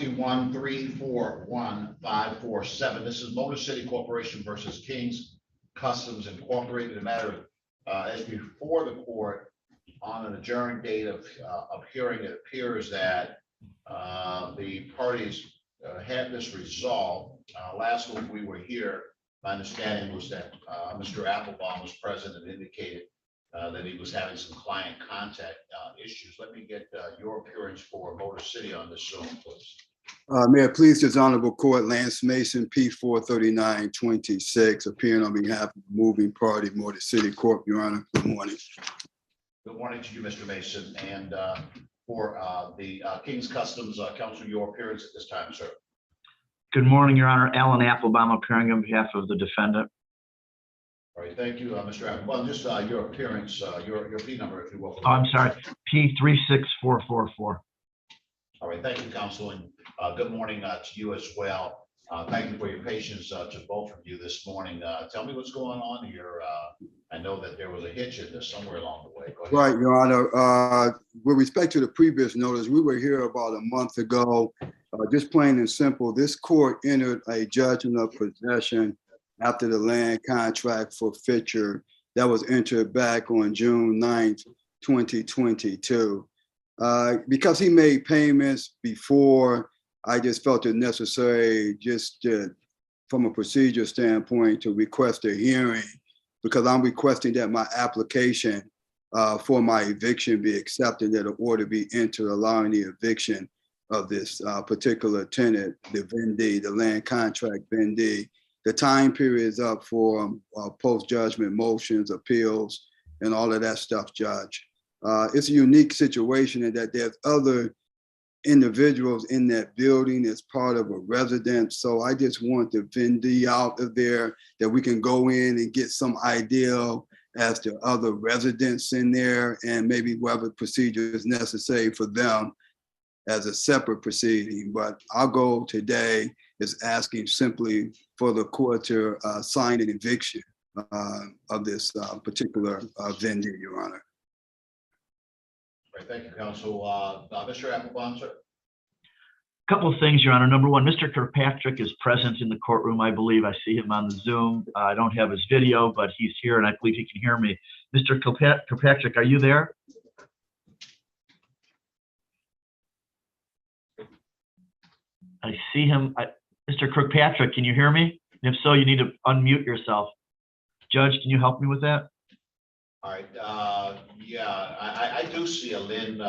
1341547. This is Motor City Corporation versus King's Customs Incorporated. A matter as before the court on an adjourned date of hearing. It appears that the parties had this resolved. Last week we were here. My understanding was that Mr. Applebaum was present and indicated that he was having some client contact issues. Let me get your appearance for Motor City on this Zoom, please. May it please this honorable court, Lance Mason, P43926, appearing on behalf of the moving party, Motor City Corp. Your Honor, good morning. Good morning to you, Mr. Mason, and for the King's Customs Counsel, your appearance at this time, sir. Good morning, Your Honor. Alan Applebaum appearing on behalf of the defendant. All right, thank you, Mr. Applebaum. Just your appearance, your P number, if you will. Oh, I'm sorry, P36444. All right, thank you, counsel, and good morning to you as well. Thank you for your patience to both of you this morning. Tell me what's going on here. I know that there was a hitch in this somewhere along the way. Go ahead. Right, Your Honor. With respect to the previous notice, we were here about a month ago. Just plain and simple, this court entered a judgment of possession after the land contract forfeiture that was entered back on June 9th, 2022. Because he made payments before, I just felt it necessary just from a procedure standpoint to request a hearing, because I'm requesting that my application for my eviction be accepted, that an order be entered allowing the eviction of this particular tenant, the vendee, the land contract vendee. The time period is up for post-judgment motions, appeals, and all of that stuff, Judge. It's a unique situation in that there's other individuals in that building as part of a residence. So I just want the vendee out of there that we can go in and get some idea as to other residents in there, and maybe whatever procedure is necessary for them as a separate proceeding. But our goal today is asking simply for the court to sign an eviction of this particular vendee, Your Honor. Right, thank you, counsel. Mr. Applebaum, sir. A couple of things, Your Honor. Number one, Mr. Kirkpatrick is present in the courtroom. I believe I see him on the Zoom. I don't have his video, but he's here and I believe he can hear me. Mr. Kirkpatrick, are you there? I see him. Mr. Kirkpatrick, can you hear me? If so, you need to unmute yourself. Judge, can you help me with that? All right. Yeah, I do see a Lynn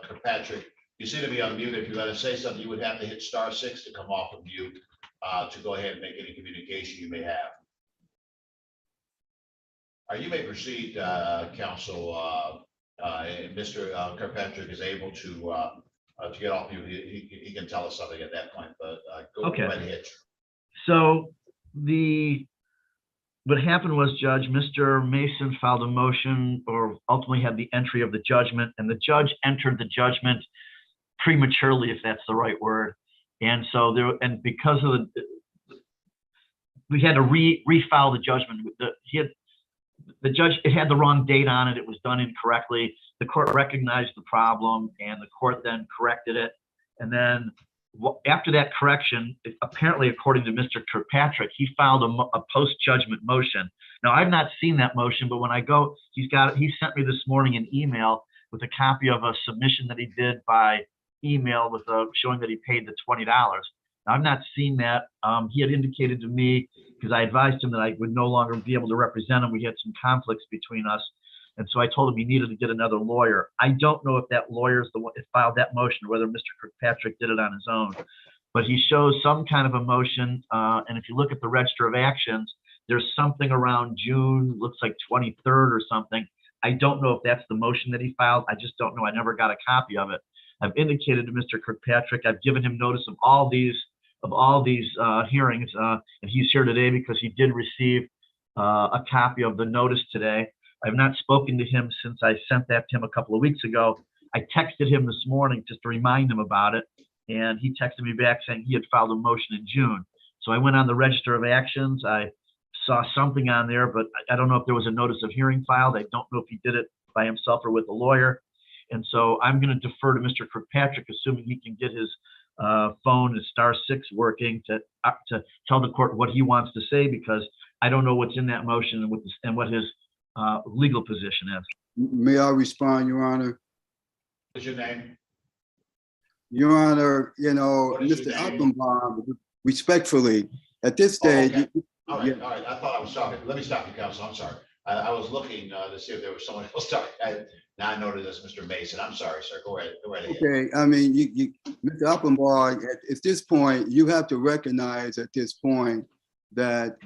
Kirkpatrick. You seem to be on mute. If you're going to say something, you would have to hit *6 to come off of mute to go ahead and make any communication you may have. You may proceed, counsel. Mr. Kirkpatrick is able to get off mute. He can tell us something at that point, but go okay. right ahead. So what happened was, Judge, Mr. Mason filed a motion, or ultimately had the entry of the judgment, and the judge entered the judgment prematurely, if that's the right word. And so because of we had to refile the judgment. The judge, it had the wrong date on it. It was done incorrectly. The court recognized the problem, and the court then corrected it. And then after that correction, apparently, according to Mr. Kirkpatrick, he filed a post-judgment motion. Now, I've not seen that motion, but when I go, he sent me this morning an email with a copy of a submission that he did by email with showing that he paid the $20. Now, I've not seen that. He had indicated to me, because I advised him that I would no longer be able to represent him. We had some conflicts between us. And so I told him he needed to get another lawyer. I don't know if that lawyer is the one that filed that motion, or whether Mr. Kirkpatrick did it on his own. But he shows some kind of a motion. And if you look at the Register of Actions, there's something around June, looks like 23rd or something. I don't know if that's the motion that he filed. I just don't know. I never got a copy of it. I've indicated to Mr. Kirkpatrick, I've given him notice of all these hearings, and he's here today because he did receive a copy of the notice today. I've not spoken to him since I sent that to him a couple of weeks ago. I texted him this morning just to remind him about it, and he texted me back saying he had filed a motion in June. So I went on the Register of Actions. I saw something on there, but I don't know if there was a notice of hearing filed. I don't know if he did it by himself or with a lawyer. And so I'm going to defer to Mr. Kirkpatrick, assuming he can get his phone is *6 working to tell the court what he wants to say, because I don't know what's in that motion and what his legal position is. May I respond, Your Honor? What's your name? Your Honor, What is Mr. your name? Applebaum, respectfully, at this Oh, stage, okay. All right, all right. I thought I was talking. Let me stop you, counsel. I'm sorry. I was looking to see if there was someone else talking. Now I noted this, Mr. Mason. I'm sorry, sir. Go ahead. Go right ahead. okay, I mean, Mr. Applebaum, at this point, you have to recognize at this point that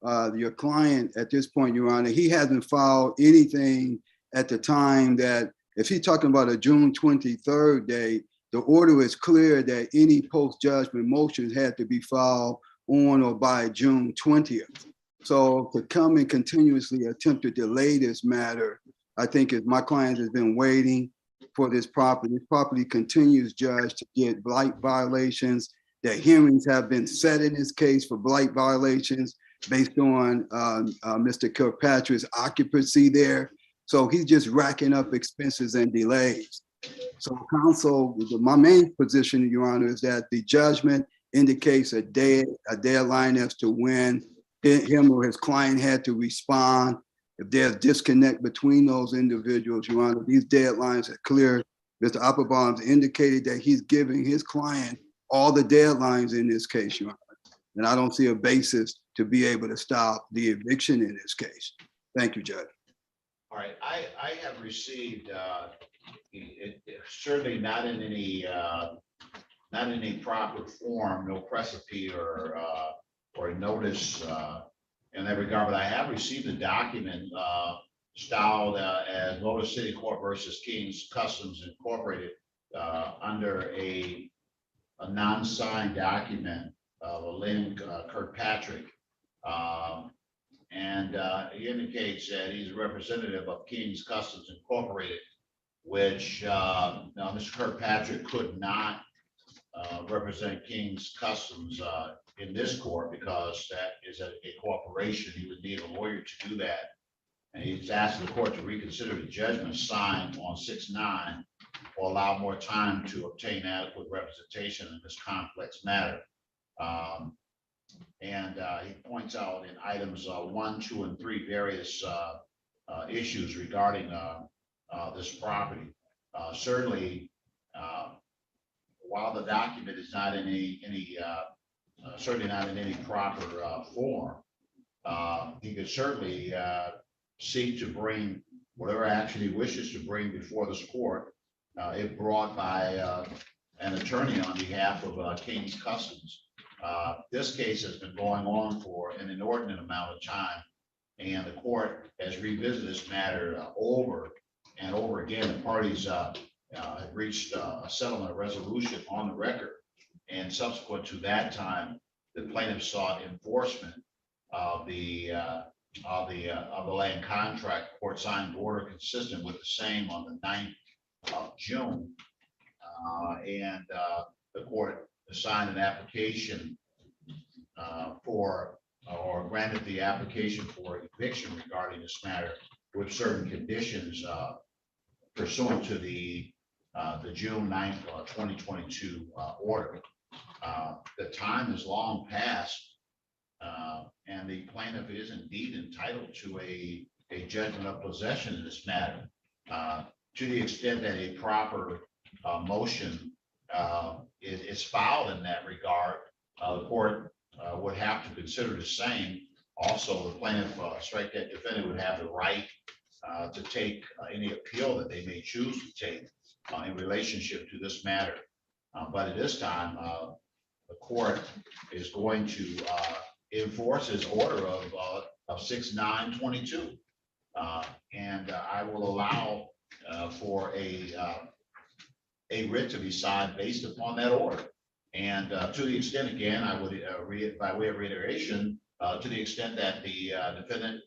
your client at this point, Your Honor, he hasn't filed anything at the time that, if he's talking about a June 23rd date, the order is clear that any post-judgment motions had to be filed on or by June 20th. So to come and continuously attempt to delay this matter, I think my client has been waiting for this property. This property continues, Judge, to get blight violations. The hearings have been set in this case for blight violations based on Mr. Kirkpatrick's occupancy there. So he's just racking up expenses and delays. So counsel, my main position, Your Honor, is that the judgment indicates a deadline as to when him or his client had to respond. If there's disconnect between those individuals, Your Honor, these deadlines are clear. Mr. Applebaum's indicated that he's giving his client all the deadlines in this case, Your Honor. And I don't see a basis to be able to stop the eviction in this case. Thank you, Judge. All right. I have received certainly not in any proper form, no precipice or notice in that regard, but I have received a document styled as Motor City Court versus King's Customs Incorporated under a non-signed document of Lynn Kirkpatrick. And he indicates that he's a representative of King's Customs Incorporated, which now Mr. Kirkpatrick could not represent King's Customs in this court because that is a corporation. He would need a lawyer to do that. And he's asking the court to reconsider the judgment signed on 6/9 or allow more time to obtain adequate representation in this complex matter. And he points out in items 1, 2, and 3 various issues regarding this property. Certainly, while the document is not in certainly not in any proper form, he could certainly seek to bring whatever action he wishes to bring before this court, if brought by an attorney on behalf of King's Customs. This case has been going on for an inordinate amount of time, and the court has revisited this matter over and over again. The parties have reached a settlement resolution on the record, and subsequent to that time, the plaintiff sought enforcement of the land contract. Court signed order consistent with the same on the 9th of June, and the court assigned an application or granted the application for eviction regarding this matter with certain conditions pursuant to the June 9th, 2022 order. The time is long past, and the plaintiff is indeed entitled to a judgment of possession in this matter. To the extent that a proper motion is filed in that regard, the court would have to consider the same. Also, the plaintiff, strike that defendant, would have the right to take any appeal that they may choose to take in relationship to this matter. But at this time, the court is going to enforce his order of 6/9/22, and I will allow for a writ to be signed based upon that order. And to the extent, again, I would by way of reiteration, to the extent that the defendant,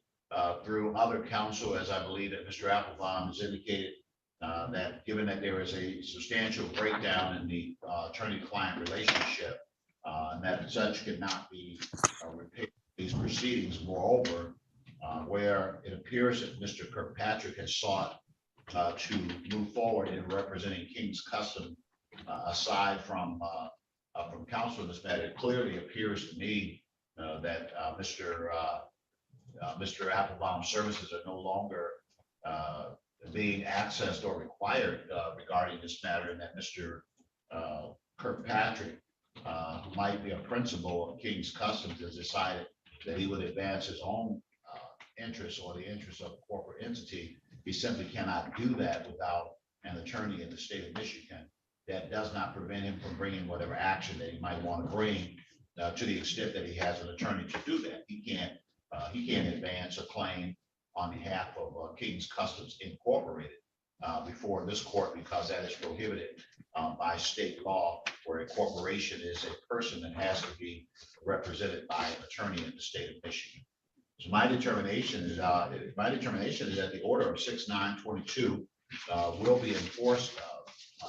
through other counsel, as I believe that Mr. Applebaum has indicated, that given that there is a substantial breakdown in the attorney-client relationship, and that such could not be repaired these proceedings. Moreover, where it appears that Mr. Kirkpatrick has sought to move forward in representing King's Custom aside from counsel in this matter, it clearly appears to me that Mr. Applebaum's services are no longer being accessed or required regarding this matter, and that Mr. Kirkpatrick, who might be a principal of King's Customs, has decided that he would advance his own interests or the interests of a corporate entity. He simply cannot do that without an attorney in the state of Michigan. That does not prevent him from bringing whatever action that he might want to bring to the extent that he has an attorney to do that. He can't advance a claim on behalf of King's Customs Incorporated before this court, because that is prohibited by state law, where a corporation is a person that has to be represented by an attorney in the state of Michigan. So my determination is that the order of 6/9/22 will be enforced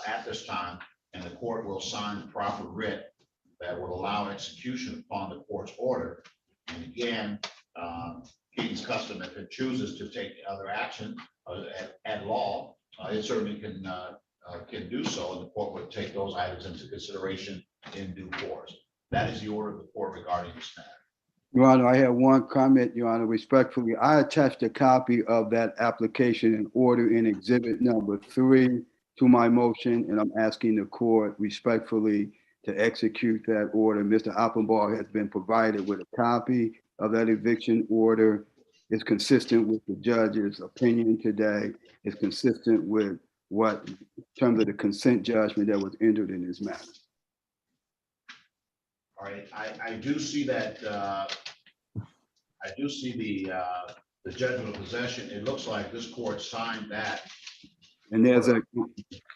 at this time, and the court will sign the proper writ that will allow execution upon the court's order. And again, King's Custom, if it chooses to take other action at law, it certainly can do so, and the court would take those items into consideration in due course. That is the order of the court regarding this matter. Your Honor, I have one comment, Your Honor, respectfully. I attached a copy of that application and order in exhibit number 3 to my motion, and I'm asking the court respectfully to execute that order. Mr. Applebaum has been provided with a copy of that eviction order. It's consistent with the judge's opinion today. It's consistent with what, in terms of the consent judgment that was entered in this matter. All right, I do see that, I do see the judgment of possession. It looks like this court signed that. And there's an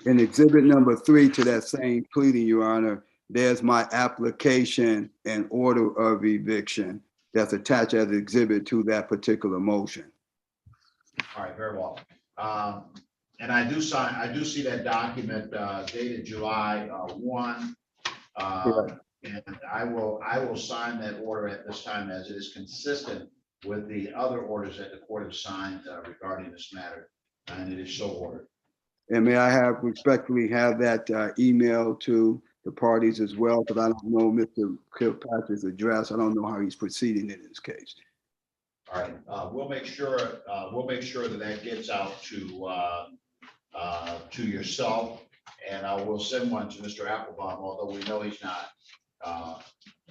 exhibit number 3 to that same pleading, Your Honor. There's my application and order of eviction that's attached as an exhibit to that particular motion. All right, very well. And I do see that document dated July 1. And I will sign that order at this time, as it is consistent with the other orders that the court has signed regarding this matter, and it is so ordered. And may I respectfully have that email to the parties as well, because I don't know Mr. Kilpatrick's address. I don't know how he's proceeding in this case. All right, we'll make sure that gets out to yourself, and I will send one to Mr. Applebaum, although we know he's not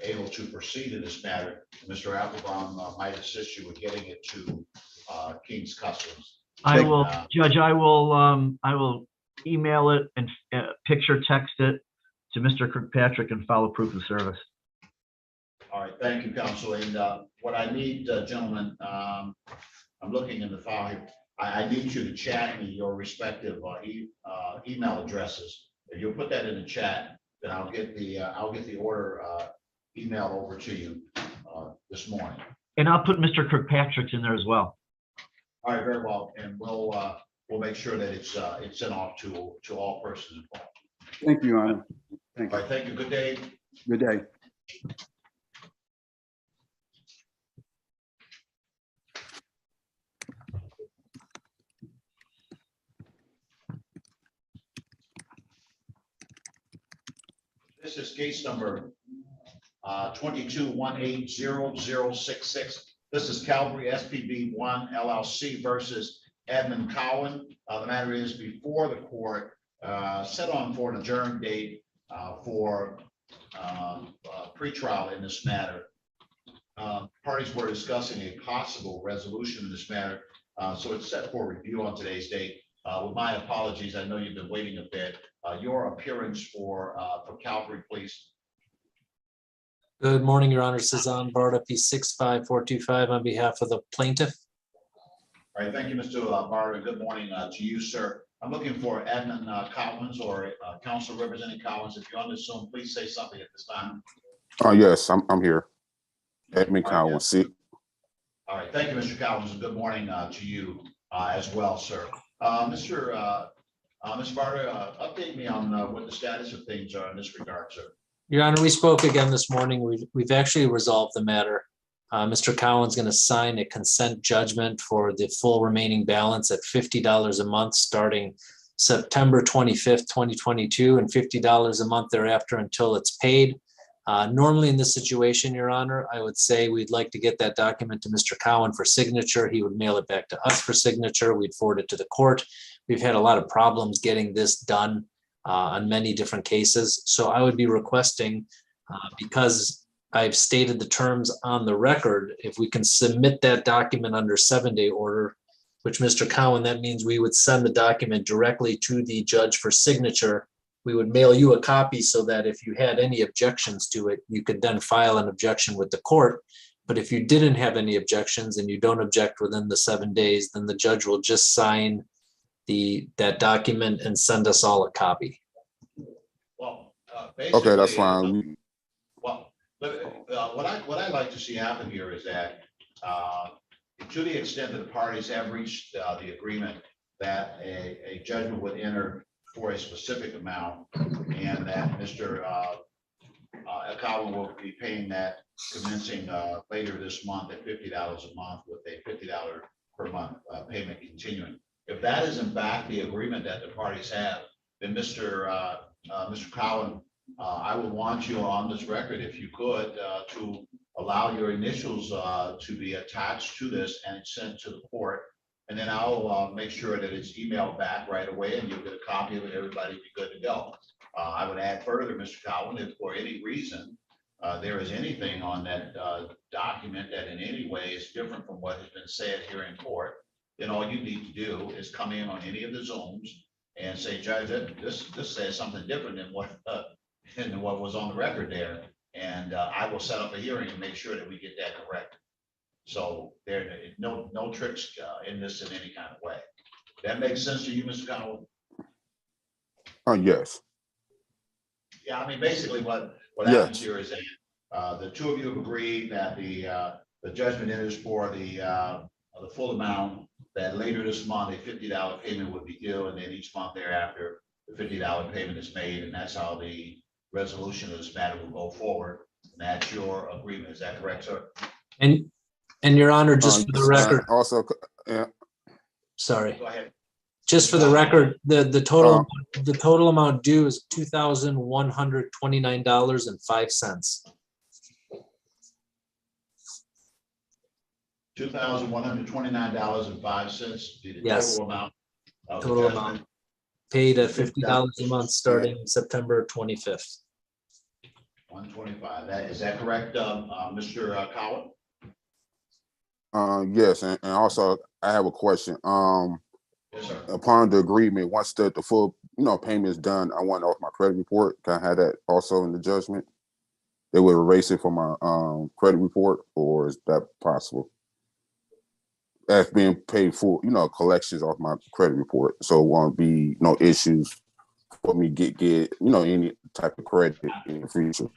able to proceed in this matter. Mr. Applebaum might assist you with getting it to King's Customs. I will, Judge, I will email it and picture text it to Mr. Kirkpatrick and file a proof of service. All right, thank you, counsel. And what I need, gentlemen, I'm looking in the file here. I need you to chat me your respective email addresses. If you'll put that in the chat, then I'll get the order emailed over to you this morning. And I'll put Mr. Kirkpatrick's in there as well. All right, very well, and we'll make sure that it's sent off to all persons involved. Thank you, Your Honor. Thank you. All right, thank you. Good day. Good day. This is case number 22-180066. This is Calvary SPB 1 LLC versus Edmund Cowan. The matter is before the court, set on for an adjourned date for pretrial in this matter. Parties were discussing a possible resolution in this matter, so it's set for review on today's date. With my apologies, I know you've been waiting a bit. Your appearance for Calvary, please. Good morning, Your Honor. Cezanne Barta, P65425 on behalf of the plaintiff. All right, thank you, Mr. Barta. Good morning to you, sir. I'm looking for Edmund Collins or counsel representing Collins. If you're on this Zoom, please say something at this time. Oh, yes, I'm here. Edmund Collins. See. All right, thank you, Mr. Collins, and good morning to you as well, sir. Mr. Barta, update me on what the status of things are in this regard, sir. Your Honor, we spoke again this morning. We've actually resolved the matter. Mr. Cowan's going to sign a consent judgment for the full remaining balance at $50 a month starting September 25th, 2022, and $50 a month thereafter until it's paid. Normally in this situation, Your Honor, I would say we'd like to get that document to Mr. Cowan for signature. He would mail it back to us for signature. We'd forward it to the court. We've had a lot of problems getting this done on many different cases. So I would be requesting, because I've stated the terms on the record, if we can submit that document under 7-day order, which Mr. Cowan, that means we would send the document directly to the judge for signature. We would mail you a copy so that if you had any objections to it, you could then file an objection with the court. But if you didn't have any objections and you don't object within the 7 days, then the judge will just sign that document and send us all a copy. Well, basically. Okay, that's fine. Well, what I'd like to see happen here is that, to the extent that the parties have reached the agreement that a judgment would enter for a specific amount, and that Mr. Cowan will be paying that commencing later this month at $50 a month with a $50 per month payment continuing. If that is in fact the agreement that the parties have, then Mr. Cowan, I would want you on this record, if you could, to allow your initials to be attached to this and sent to the court. And then I'll make sure that it's emailed back right away and you'll get a copy of it. Everybody be good to go. I would add further, Mr. Cowan, if for any reason there is anything on that document that in any way is different from what has been said here in court, then all you need to do is come in on any of the Zooms and say, Judge, this says something different than what was on the record there. And I will set up a hearing and make sure that we get that correct. So there, no tricks in this in any kind of way. That makes sense to you, Mr. Cowan? Yes. Yeah, I mean, basically what Yes. happens here is that the two of you have agreed that the judgment enters for the full amount, that later this month, a $50 payment would be due, and then each month thereafter, the $50 payment is made, and that's how the resolution of this matter will go forward. And that's your agreement. Is that correct, sir? And Your Honor, just for the record, Also, yeah, sorry, Go ahead. just for the record, the total amount due is $2,129.05. $2,129.05. The Yes. total amount. Of Total the amount. judgment. Paid at $50 a month starting September 25th. 125. Is that correct, Mr. Cowan? yes, and also I have a question. Yes, sir. Upon the agreement, once the full payment is done, I want off my credit report. Can I have that also in the judgment? They will erase it from my credit report, or is that possible? That's being paid for, collections off my credit report, so it won't be no issues for me get any type of credit in the future.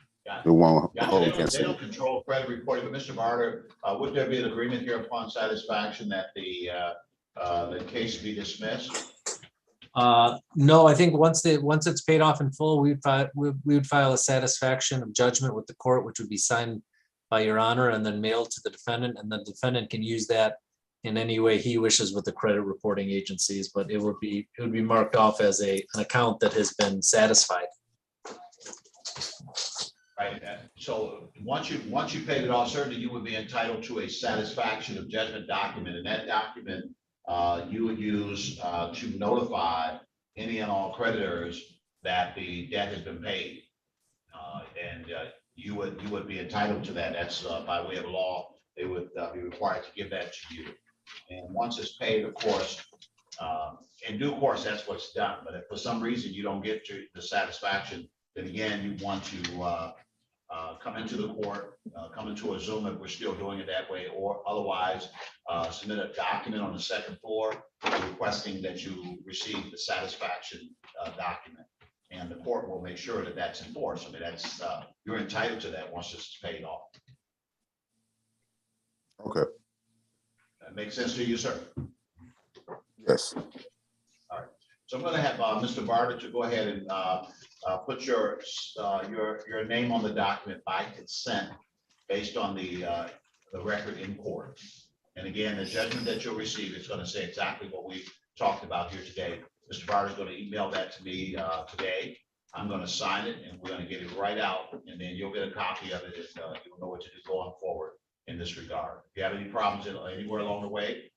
It won't hold against They it. don't control credit reporting, but Mr. Barter, would there be an agreement here upon satisfaction that the case be dismissed? No, I think once it's paid off in full, we would file a satisfaction of judgment with the court, which would be signed by Your Honor and then mailed to the defendant, and the defendant can use that in any way he wishes with the credit reporting agencies, but it would be marked off as an account that has been satisfied. Right. So once you paid it off, certainly you would be entitled to a satisfaction of judgment document, and that document you would use to notify any and all creditors that the debt has been paid, and you would be entitled to that. That's by way of law. They would be required to give that to you, and once it's paid, of course, in due course, that's what's done. But if for some reason you don't get to the satisfaction, then again, you want to come into the court, come into a Zoom if we're still doing it that way, or otherwise submit a document on the second floor requesting that you receive the satisfaction document, and the court will make sure that that's enforced. I mean, that's you're entitled to that once this is paid off. Okay. That makes sense to you, sir? Yes. So I'm going to have Mr. Barter to go ahead and put your name on the document by consent based on the record in court. And again, the judgment that you'll receive is going to say exactly what we talked about here today. Mr. Barter's going to email that to me today. I'm going to sign it and we're going to get it right out, and then you'll get a copy of it, and you'll know what to do going forward in this regard. If you have any problems anywhere along the way,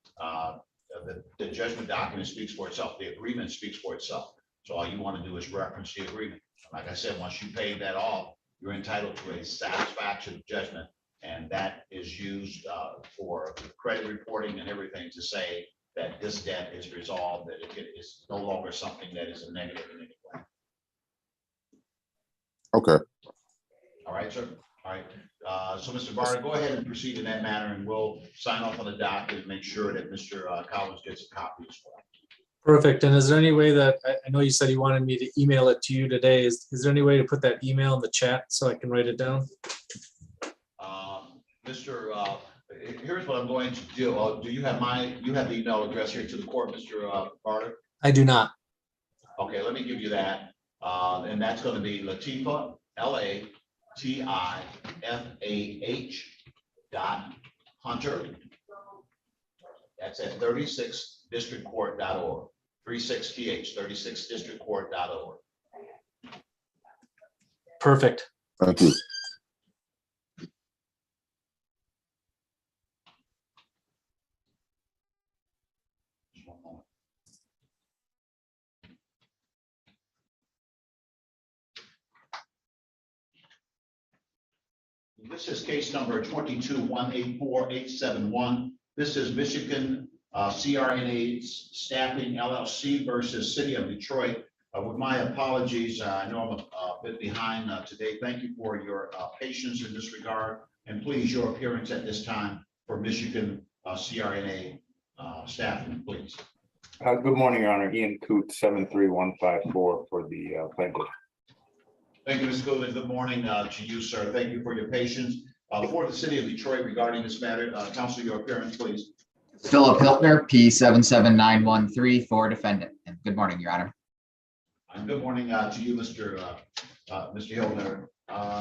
the judgment document speaks for itself. The agreement speaks for itself. So all you want to do is reference the agreement. Like I said, once you pay that off, you're entitled to a satisfaction judgment, and that is used for credit reporting and everything to say that this debt is resolved, that it is no longer something that is a negative in any way. Okay. All right, sir. All right. So, Mr. Barter, go ahead and proceed in that manner, and we'll sign off on the document and make sure that Mr. Collins gets a copy as well. Perfect. And is there any way that, I know you said you wanted me to email it to you today. Is there any way to put that email in the chat so I can write it down? Here's what I'm going to do. Do you have you have the email address here to the court, Mr. Barter? I do not. Okay, let me give you that. And that's going to be Latifah, LATIFAH.Hunter. That's at 36districtcourt.org. 36th, 36districtcourt.org. Perfect. Thank you. Just one moment. This is case number 22-184-871. This is Michigan CR336 Staffing LLC versus City of Detroit. With my apologies, I know I'm a bit behind today. Thank you for your patience in this regard, and please your appearance at this time for Michigan CR336 Staffing, please. Good morning, Your Honor. Ian Coote, 73154 for the plaintiff. Thank you, Ms. Coleman. Good morning to you, sir. Thank you for your patience. For the City of Detroit regarding this matter, counsel, your appearance, please. Philip Hiltner, P77913 for defendant. And good morning, Your Honor. And good morning to you, Mr. Hiltner.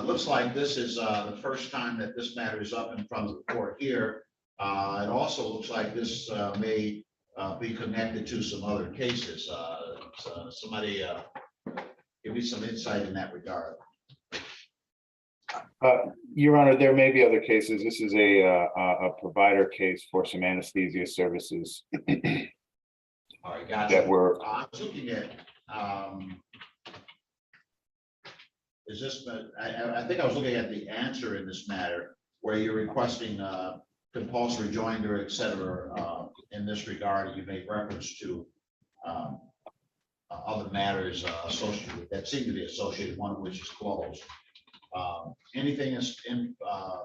Looks like this is the first time that this matter is up in front of the court here. It also looks like this may be connected to some other cases. Somebody give me some insight in that regard. Your Honor, there may be other cases. This is a provider case for some anesthesia services. All right, gotcha. That were. I was looking at. Is this? I think I was looking at the answer in this matter where you're requesting compulsory joinder, et cetera. In this regard, you made reference to other matters associated that seem to be associated, one of which is closed. Anything in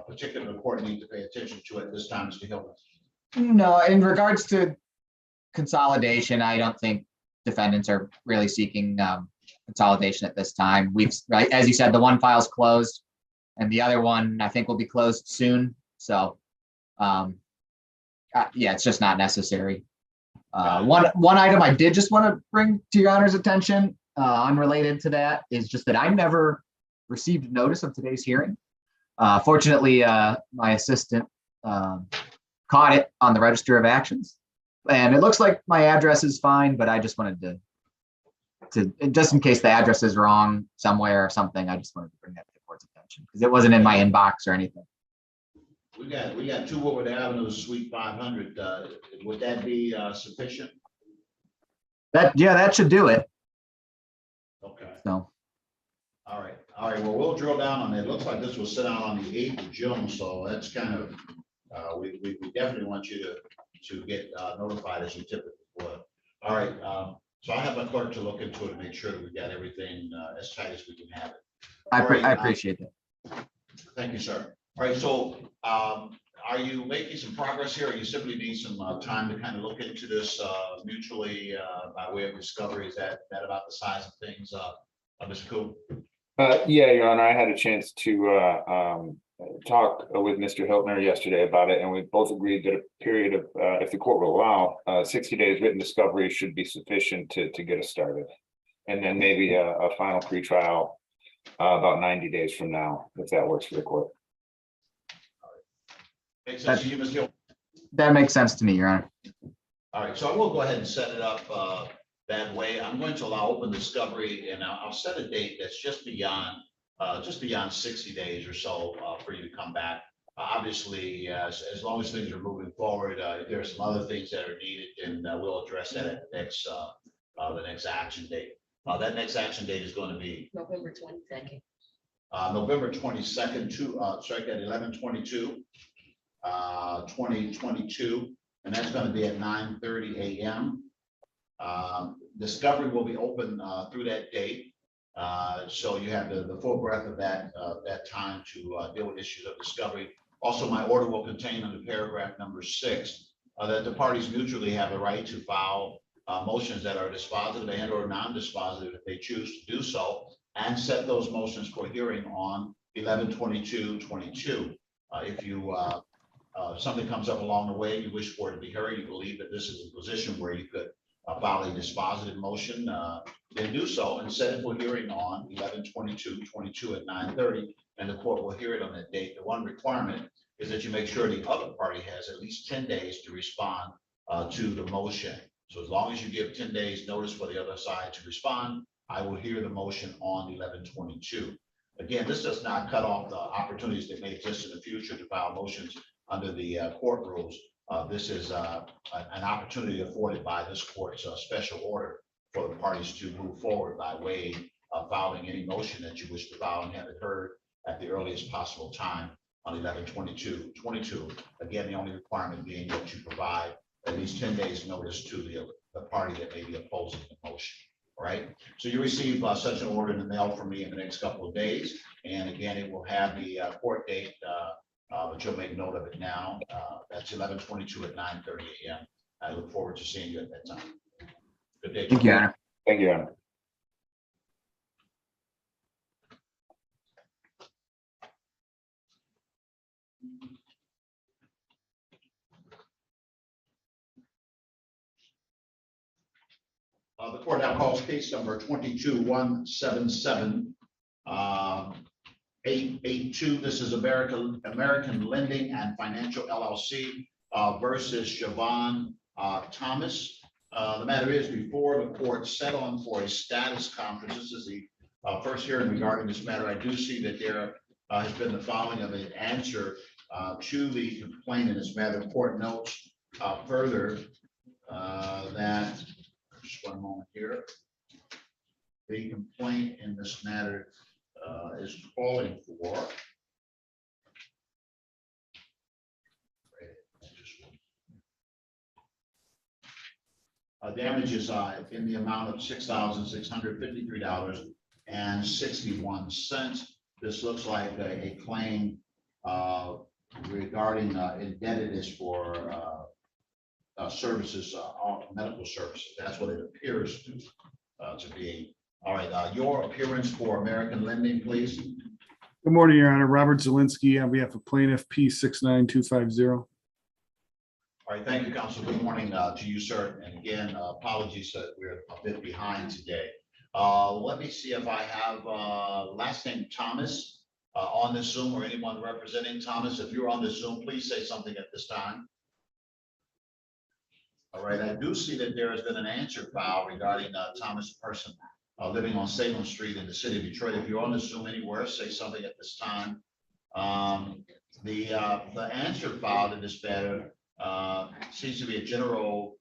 particular the court need to pay attention to at this time, Mr. Hilton? No, in regards to consolidation, I don't think defendants are really seeking consolidation at this time. Right, as you said, the one file's closed and the other one I think will be closed soon. So yeah, it's just not necessary. One item I did just want to bring to Your Honor's attention, unrelated to that, is just that I never received notice of today's hearing. Fortunately, my assistant caught it on the Register of Actions, and it looks like my address is fine, but I just wanted to just in case the address is wrong somewhere or something, I just wanted to bring that to the court's attention because it wasn't in my inbox or anything. We got 2 Woodward Avenue, Suite 500. Would that be sufficient? That should do it. Okay. So. All right. Well, we'll drill down on it. It looks like this was sent out on the 8th of June, so that's kind of we definitely want you to get notified as you typically would. All right. So I'll have my clerk to look into it and make sure that we got everything as tight as we can have it. I appreciate that. Thank you, sir. All right. So are you making some progress here, or you simply need some time to kind of look into this mutually by way of discovery? Is that about the size of things, Mr. Cool? Yeah, Your Honor, I had a chance to talk with Mr. Hiltner yesterday about it, and we both agreed that a period of, if the court will allow, 60 days written discovery should be sufficient to get us started. And then maybe a final pretrial about 90 days from now, if that works for the court. Makes sense to you, Ms. Hill? That makes sense to me, Your Honor. All right, so I will go ahead and set it up that way. I'm going to allow open discovery, and I'll set a date that's just beyond 60 days or so for you to come back. Obviously, as long as things are moving forward, if there are some other things that are needed, and we'll address that at the next action date. That next action date is going to be November 22nd. November 22nd to strike at 11/22, 2022, and that's going to be at 9:30 a.m. Discovery will be open through that date, so you have the full breadth of that time to deal with issues of discovery. Also, my order will contain under paragraph number 6 that the parties mutually have a right to file motions that are dispositive and or non-dispositive if they choose to do so, and set those motions for hearing on 11/22/22. If you something comes up along the way, you wish for it to be heard, you believe that this is a position where you could file a dispositive motion, then do so and set it for hearing on 11/22/22 at 9:30, and the court will hear it on that date. The one requirement is that you make sure the other party has at least 10 days to respond to the motion. So as long as you give 10 days notice for the other side to respond, I will hear the motion on 11/22. Again, this does not cut off the opportunities that may exist in the future to file motions under the court rules. This is an opportunity afforded by this court's special order for the parties to move forward by way of filing any motion that you wish to file and have it heard at the earliest possible time on 11/22/22. Again, the only requirement being that you provide at least 10 days notice to the party that may be opposing the motion. All right, so you receive such an order in the mail from me in the next couple of days, and again, it will have the court date, but you'll make note of it now. That's 11/22 at 9:30 a.m. I look forward to seeing you at that time. Good day. Thank you, Your Honor. Thank you, Your Honor. The court now calls case number 22-177. 882. This is American Lending and Financial LLC versus Siobhan Thomas. The matter is before the court set on for a status conference. This is the first hearing regarding this matter. I do see that there has been the following of an answer to the complaint in this matter. The court notes further that, just one moment here, the complaint in this matter is calling for damages in the amount of $6,653.61. This looks like a claim regarding indebtedness for services, medical services. That's what it appears to be. All right, your appearance for American Lending, please. Good morning, Your Honor. Robert Zelinski on behalf of plaintiff P69250. All right, thank you, counsel. Good morning to you, sir. And again, apologies that we're a bit behind today. Let me see if I have last name Thomas on this Zoom, or anyone representing Thomas. If you're on the Zoom, please say something at this time. All right, I do see that there has been an answer file regarding Thomas person living on Salem Street in the city of Detroit. If you're on the Zoom anywhere, say something at this time. The answer filed in this matter seems to be a general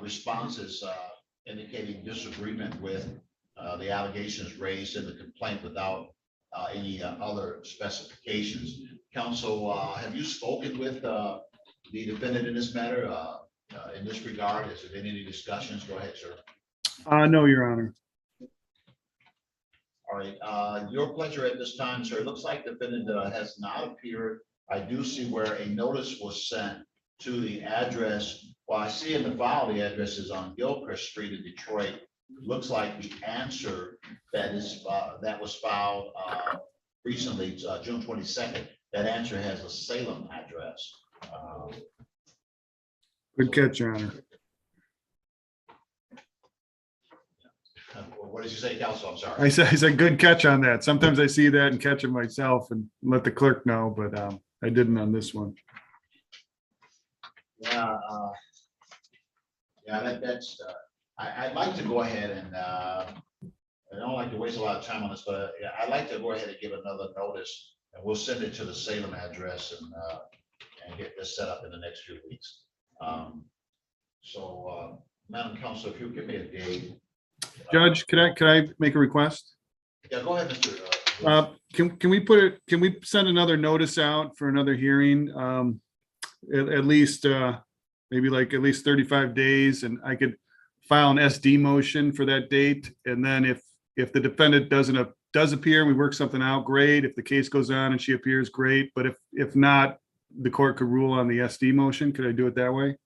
responses indicating disagreement with the allegations raised in the complaint without any other specifications. Counsel, have you spoken with the defendant in this matter in this regard? Has there been any discussions? Go ahead, sir. No, Your Honor. All right, your pleasure at this time, sir. It looks like the defendant has not appeared. I do see where a notice was sent to the address. Well, I see in the file the address is on Gilchrist Street in Detroit. It looks like the answer that was filed recently, June 22nd. That answer has a Salem address. Good catch, Your Honor. What did you say, counsel? I'm sorry. I said good catch on that. Sometimes I see that and catch it myself and let the clerk know, but I didn't on this one. Yeah, Yeah, I'd like to go ahead and, I don't like to waste a lot of time on this, but yeah, I'd like to go ahead and give another notice, and we'll send it to the Salem address and get this set up in the next few weeks. So, Madam Council, if you give me a date. Judge, can I make a request? Yeah, go ahead, Mr. Can we send another notice out for another hearing? At least, maybe like at least 35 days, and I could file an SD motion for that date. And then if the defendant does appear, we work something out, great. If the case goes on and she appears, great. But if not, the court could rule on the SD motion. Could I do it that way?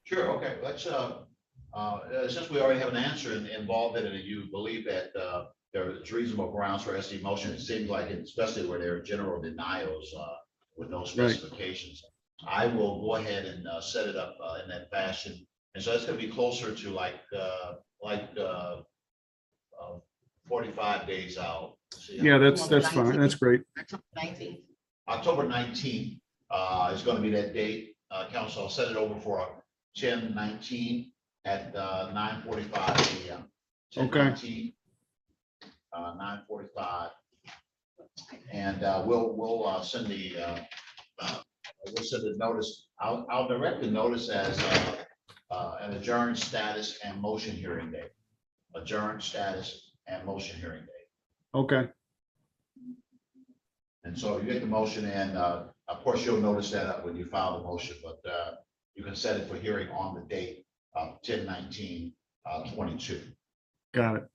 Sure, okay, let's, since we already have an answer involved in it, and you believe that, there's reasonable grounds for SD motion, it seems like, especially where there are general denials, with no specifications. I will go ahead and, set it up, in that fashion, and so it's gonna be closer to like 45 days out. See, Yeah, that's fine. That's great. October 19th, is gonna be that date, council, I'll set it over for 10/19 at 9:45 a.m. Okay. 9:45. And we'll send the notice. I'll direct the notice as an adjourned status and motion hearing date. Adjourned status and motion hearing date. Okay. And so you get the motion in, of course, you'll notice that when you file the motion, but you can set it for hearing on the date of 10/19/22. Got it.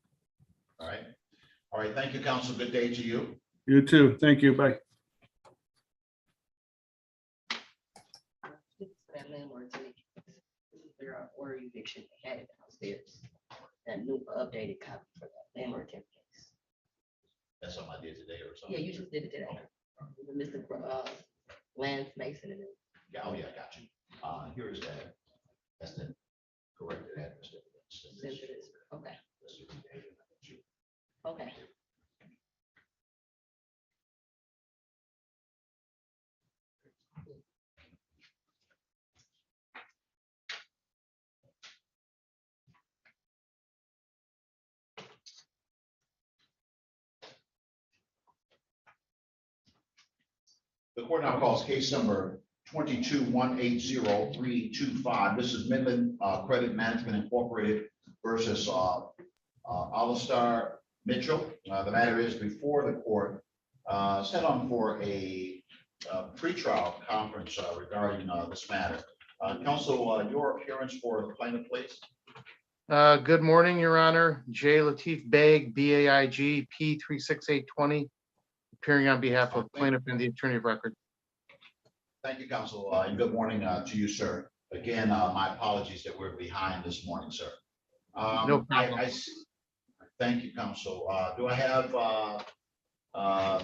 All right. All right. Thank you, counsel. Good day to you. You too. Thank you. Bye. That landlord too. There are order eviction, they had it downstairs. That new updated copy for that landlord temp case. That's something I did today or something. Yeah, you just did it today. Mr. Lance Mason and then. Yeah, oh yeah, I got you. Here is that. That's the corrected address. sent to this. Okay, okay. The court now calls case number 22-180-325. This is Midland Credit Management Incorporated versus Alistar Mitchell. The matter is before the court, set on for a pretrial conference regarding this matter. Counsel, your appearance for the plaintiff, please. Good morning, Your Honor. J. Latif Beg, BAIG, P36820, appearing on behalf of plaintiff and the attorney of record. Thank you, counsel, and good morning to you, sir. Again, my apologies that we're behind this morning, sir. No problem. Thank you, counsel. Do I have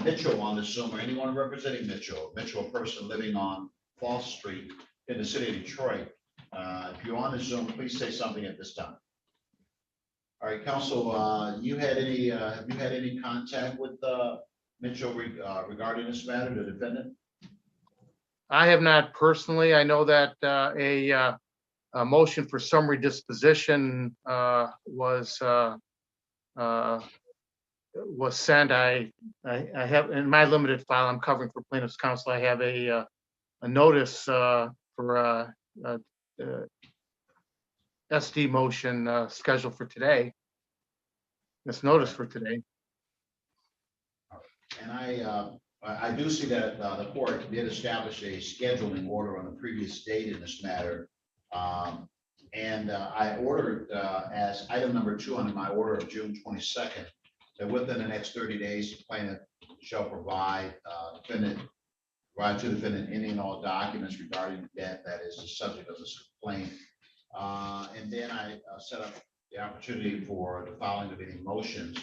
Mitchell on the Zoom or anyone representing Mitchell? Mitchell, a person living on Fall Street in the city of Detroit. If you're on the Zoom, please say something at this time. All right, counsel, have you had any contact with Mitchell regarding this matter, the defendant? I have not personally. I know that a motion for summary disposition was sent. I have in my limited file, I'm covering for plaintiff's counsel. I have a notice for SD motion scheduled for today. This notice for today. And I do see that the court did establish a scheduling order on the previous date in this matter. And I ordered as item number 2 on my order of June 22nd, that within the next 30 days, the plaintiff shall provide to the defendant any and all documents regarding the debt that is the subject of this complaint. And then I set up the opportunity for the filing of any motions.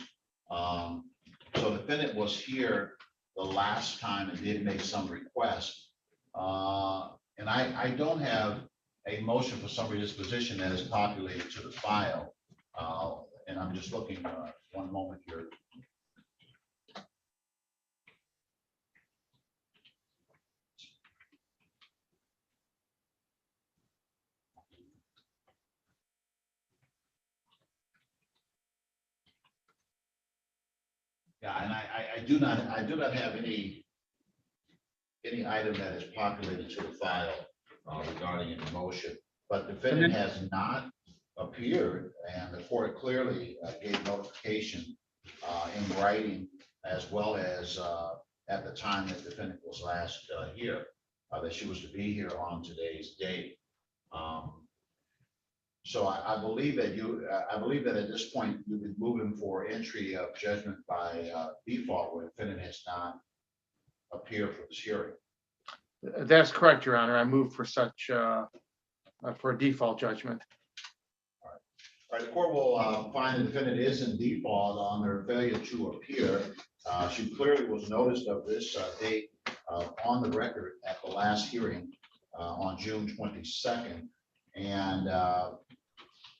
So the defendant was here the last time and did make some requests. And I don't have a motion for summary disposition that is populated to the file. And I'm just looking one moment here. Yeah, and I do not have any item that is populated to the file regarding any motion, but defendant has not appeared, and the court clearly gave notification in writing as well as at the time that defendant was last here, that she was to be here on today's date. So I believe that I believe that at this point, you've been moving for entry of judgment by default where defendant has not appeared for this hearing. That's correct, Your Honor. I move for such, for a default judgment. All right, the court will find the defendant is in default on their failure to appear. She clearly was noticed of this date on the record at the last hearing on June 22nd. And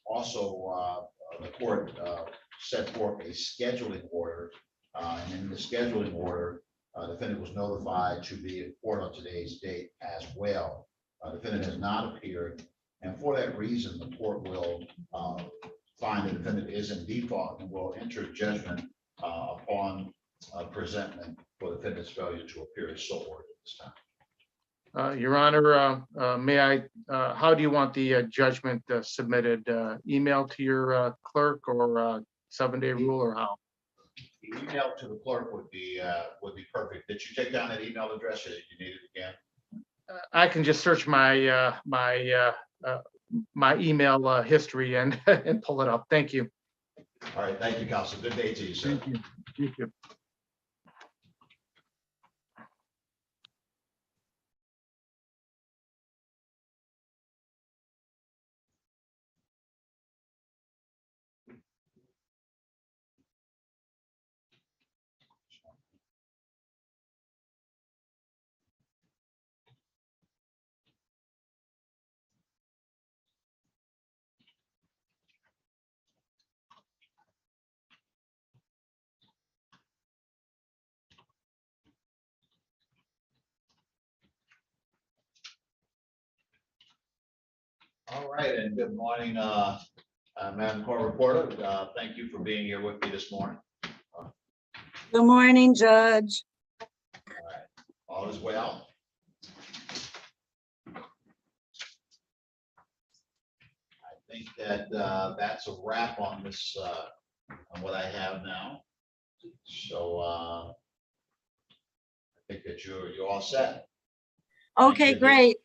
also the court set forth a scheduling order. And in the scheduling order, defendant was notified to be in court on today's date as well. Defendant has not appeared. And for that reason, the court will find the defendant is in default and will enter judgment upon presentment for defendant's failure to appear as so ordered at this time. Your Honor, may I, how do you want the judgment submitted? Email to your clerk or 7-day rule or how? The email to the clerk would be perfect. Did you take down that email address or did you need it again? I can just search my my email history and and pull it up. Thank you. All right, thank you, counsel. Good day to you, sir. Thank you. Thank you. All right, and good morning, Madam Court Reporter. Thank you for being here with me this morning. Good morning, Judge. All is well. I think that that's a wrap on this, on what I have now. So I think that you're all set. Okay, you. great.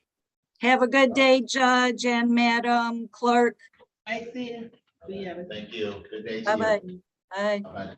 Have a good day, Judge and Madam Clerk. I see it. We have it. Thank you. Good day to you. Bye-bye. Bye. Bye.